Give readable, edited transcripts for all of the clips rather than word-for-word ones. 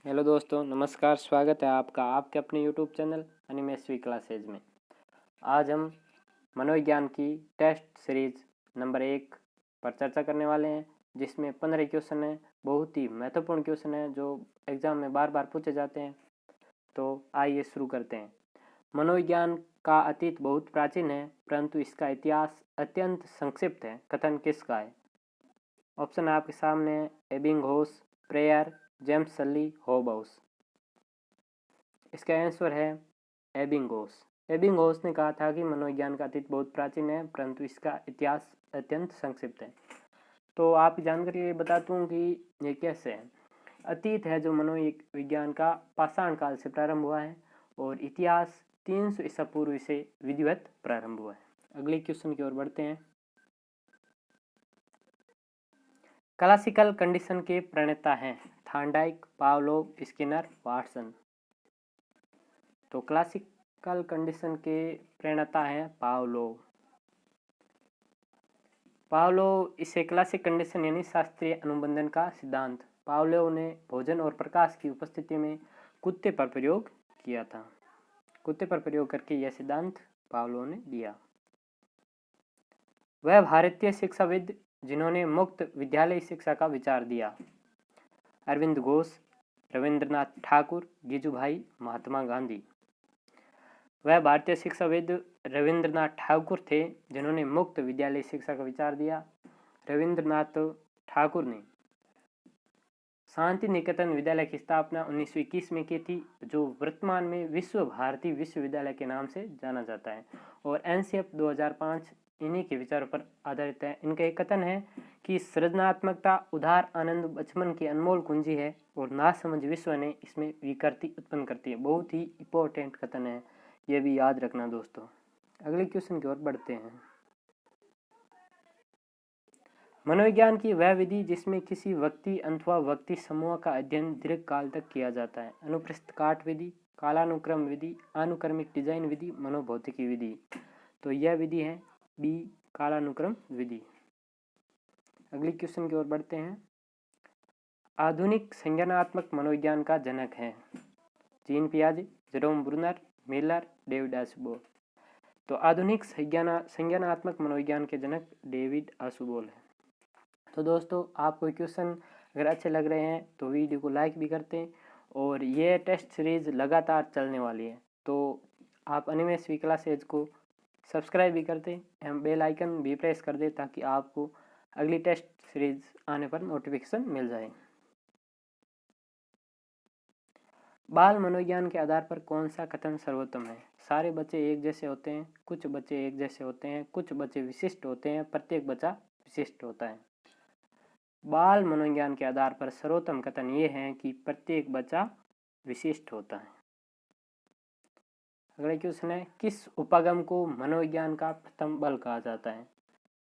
Hello दोस्तों, नमस्कार। स्वागत है आपका आपके अपने यूट्यूब चैनल एनिमेस्वी क्लासेज में। आज हम मनोविज्ञान की टेस्ट सीरीज नंबर 1 पर चर्चा करने वाले हैं, जिसमें 15 क्वेश्चन हैं। बहुत ही महत्वपूर्ण क्वेश्चन हैं जो एग्जाम में बार बार पूछे जाते हैं। तो आइए शुरू करते हैं। मनोविज्ञान का अतीत बहुत प्राचीन है, परंतु इसका इतिहास अत्यंत संक्षिप्त है। कथन किसका है? ऑप्शन आपके सामने है: एबिंगहॉस, प्रेयर, जेम्स सली, होबाउस। इसका आंसर है एबिंगहॉस। एबिंगहॉस ने कहा था कि मनोविज्ञान का अतीत बहुत प्राचीन है, परंतु इसका इतिहास अत्यंत संक्षिप्त है। तो आप जानकारी ये बताता हूँ कि ये कैसे है। अतीत है जो मनोविज्ञान का पाषाण काल से प्रारंभ हुआ है, और इतिहास 300 ईसा पूर्व से विधिवत प्रारंभ हुआ है। अगले क्वेश्चन की ओर बढ़ते हैं। क्लासिकल कंडीशन के प्रणेता हैं थार्नडाइक, पावलोव, स्किनर, वाटसन। तो क्लासिकल कंडीशन के प्रणेता हैं पावलोव। पावलोव इसे क्लासिक कंडीशन यानी शास्त्रीय अनुबंधन का सिद्धांत पावलोव ने भोजन और प्रकाश की उपस्थिति में कुत्ते पर प्रयोग किया था। कुत्ते पर प्रयोग करके यह सिद्धांत पावलोव ने दिया। वह भारतीय शिक्षाविद जिन्होंने मुक्त विद्यालय शिक्षा का विचार दिया: अरविंद घोष, रविंद्रनाथ ठाकुर, गिजुभाई, महात्मा गांधी। वह भारतीय शिक्षाविद रविंद्रनाथ ठाकुर थे जिन्होंने मुक्त विद्यालय शिक्षा का विचार दिया। रविंद्रनाथ ठाकुर ने शांति निकेतन विद्यालय की स्थापना 1921 में की थी, जो वर्तमान में विश्व भारती विश्वविद्यालय के नाम से जाना जाता है। और एनसीएफ 2005 इन्हीं के विचारों पर आधारित है। इनका एक कथन है कि सृजनात्मकता उदार आनंद बचपन की अनमोल कुंजी है, और नासमझ विश्व ने इसमें विकृति उत्पन्न करती है। बहुत ही इंपॉर्टेंट कथन है, ये भी याद रखना दोस्तों। अगले क्वेश्चन की ओर बढ़ते हैं। मनोविज्ञान की वह विधि जिसमें किसी व्यक्ति अथवा व्यक्ति समूह का अध्ययन दीर्घ काल तक किया जाता है: अनुप्रस्थ काट विधि, कालानुक्रम विधि, अनुक्रमिक डिजाइन विधि, मनोभौतिकी विधि। तो यह विधि है बी, कालानुक्रम विधि। अगली क्वेश्चन की ओर बढ़ते हैं। आधुनिक संज्ञानात्मक मनोविज्ञान का जनक है जीन पियाजे, Jerome Bruner, Miller, David Ausubel. तो आधुनिक संज्ञानात्मक मनोविज्ञान के जनक डेविड आशुबोल है। तो दोस्तों, आपको क्वेश्चन अगर अच्छे लग रहे हैं तो वीडियो को लाइक भी करते हैं, और ये टेस्ट सीरीज लगातार चलने वाली है। तो आप एनिमेस्वी क्लासेज को सब्सक्राइब भी करते हैं, बेल आइकन भी प्रेस कर दें, ताकि आपको अगली टेस्ट सीरीज आने पर नोटिफिकेशन मिल जाए। बाल मनोविज्ञान के आधार पर कौन सा कथन सर्वोत्तम है? सारे बच्चे एक जैसे होते हैं, कुछ बच्चे एक जैसे होते हैं, कुछ बच्चे विशिष्ट होते हैं, प्रत्येक बच्चा विशिष्ट होता है। बाल मनोविज्ञान के आधार पर सर्वोत्तम कथन ये है कि प्रत्येक बच्चा विशिष्ट होता है। अगला क्वेश्चन है, किस उपगम को मनोविज्ञान का प्रथम बल कहा जाता है?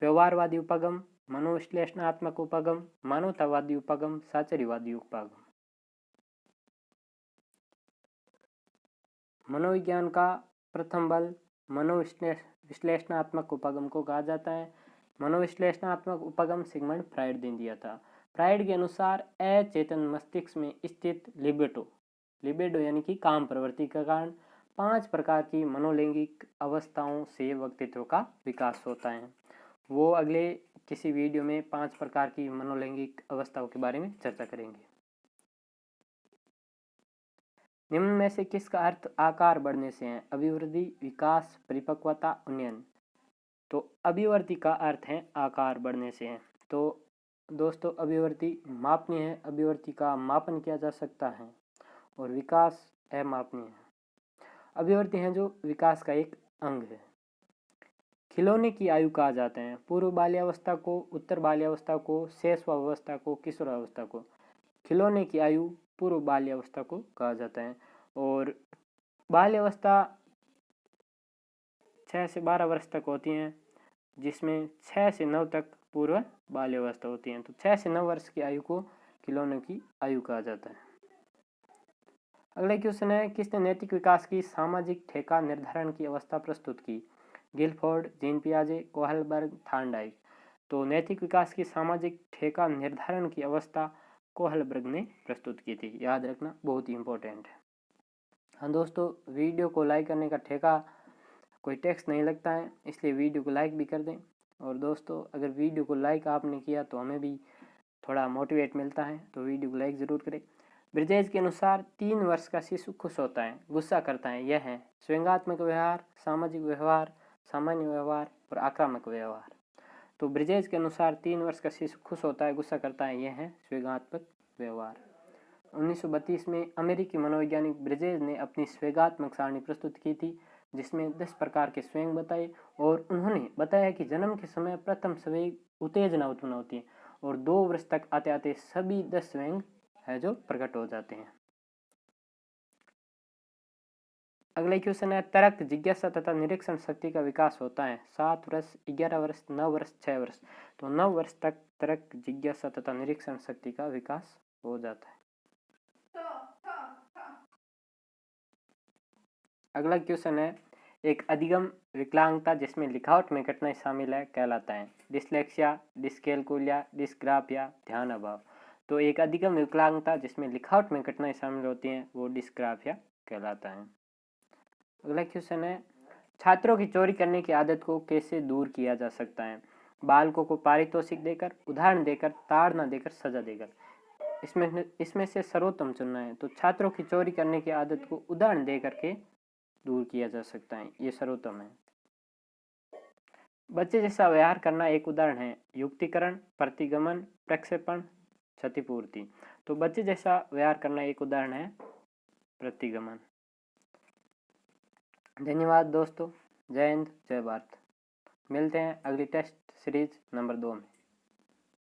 व्यवहारवादी उपगम, मनोविश्लेषणात्मक उपगम, मानवतावादी उपगम, साचर्यवादी उपगम। मनोविज्ञान का प्रथम बल मनोविश्लेषणात्मक उपगम को कहा जाता है। मनोविश्लेषणात्मक उपगम सिगमंड फ्राइड ने दिया था। फ्राइड के अनुसार अचेतन मस्तिष्क में स्थित लिबिडो यानी कि काम प्रवृत्ति का कारण 5 प्रकार की मनोलैंगिक अवस्थाओं से व्यक्तित्व का विकास होता है। वो अगले किसी वीडियो में 5 प्रकार की मनोलैंगिक अवस्थाओं के बारे में चर्चा करेंगे। निम्न में से किसका अर्थ आकार बढ़ने से है? अभिवृद्धि, विकास, परिपक्वता, उन्नयन। तो अभिवृद्धि का अर्थ है आकार बढ़ने से है। तो दोस्तों, अभिवृद्धि मापनीय है, अभिवृद्धि का मापन किया जा सकता है, और विकास अमापनीय है। अभिवृद्धि है जो विकास का एक अंग है। खिलौने की आयु कहा जाते हैं: पूर्व बाल्यावस्था को, उत्तर बाल्यावस्था को, शैशवावस्था को, किशोरावस्था को। खिलौने की आयु पूर्व बाल्यावस्था को कहा जाता है, और बाल्यावस्था 6 से 12 वर्ष तक होती हैं, जिसमें 6 से 9 तक पूर्व बाल्यावस्था होती है। तो 6 से 9 वर्ष की आयु को खिलौनों की आयु कहा जाता है। अगला क्वेश्चन है, किसने नैतिक विकास की सामाजिक ठेका निर्धारण की अवस्था प्रस्तुत की? गिलफोर्ड, जीन पियाजे, कोहलबर्ग, थार्नडाइक। तो नैतिक विकास की सामाजिक ठेका निर्धारण की अवस्था कोहलबर्ग ने प्रस्तुत की थी। याद रखना, बहुत ही इंपॉर्टेंट है। हाँ दोस्तों, वीडियो को लाइक करने का ठेका कोई टैक्स नहीं लगता है, इसलिए वीडियो को लाइक भी कर दें। और दोस्तों, अगर वीडियो को लाइक आपने किया तो हमें भी थोड़ा मोटिवेट मिलता है, तो वीडियो को लाइक ज़रूर करें। ब्रिजेज के अनुसार 3 वर्ष का शिशु खुश होता है, गुस्सा करता है। यह है स्वयंगात्मक व्यवहार, सामाजिक व्यवहार, सामान्य व्यवहार और आक्रामक व्यवहार। तो ब्रिजेज के अनुसार 3 वर्ष का शिशु खुश होता है, गुस्सा करता है, यह है स्वयंगात्मक व्यवहार। 1932 में अमेरिकी मनोवैज्ञानिक ब्रिजेज ने अपनी स्वयंगात्मक सारणी प्रस्तुत की थी, जिसमें 10 प्रकार के स्वयं बताए। और उन्होंने बताया कि जन्म के समय प्रथम संवेग उत्तेजना उत्पन्न होती है और 2 वर्ष तक आते आते सभी 10 स्वयं है जो प्रकट हो जाते हैं। अगला क्वेश्चन है, तर्क, जिज्ञासा तथा निरीक्षण शक्ति का विकास होता है 7 वर्ष, 11 वर्ष, 9 वर्ष, 6 वर्ष। तो 9 वर्ष तक तर्क, जिज्ञासा तथा निरीक्षण शक्ति का विकास हो जाता है। अगला क्वेश्चन है, एक अधिगम विकलांगता जिसमें लिखावट में कठिनाई शामिल है कहलाता है डिस्लेक्सिया, डिस्कैलकुलिया, डिस्ग्राफिया, ध्यान अभाव। तो एक अधिगम विकलांगता जिसमें लिखावट में कठिनाई शामिल होती है वो डिस्ग्राफिया कहलाता है। अगला क्वेश्चन है, छात्रों की चोरी करने की आदत को कैसे दूर किया जा सकता है? बालकों को पारितोषिक देकर, उदाहरण देकर, ताड़ना देकर, सजा देकर। इसमें से सर्वोत्तम चुनना है। तो छात्रों की चोरी करने की आदत को उदाहरण दे करके दूर किया जा सकता है, ये सर्वोत्तम है। बच्चे जैसा व्यवहार करना एक उदाहरण है युक्तिकरण, प्रतिगमन, प्रक्षेपण, क्षतिपूर्ति। तो बच्चे जैसा व्यवहार करना एक उदाहरण है प्रतिगमन। धन्यवाद दोस्तों, जय हिंद, जय भारत। मिलते हैं अगली टेस्ट सीरीज नंबर 2 में।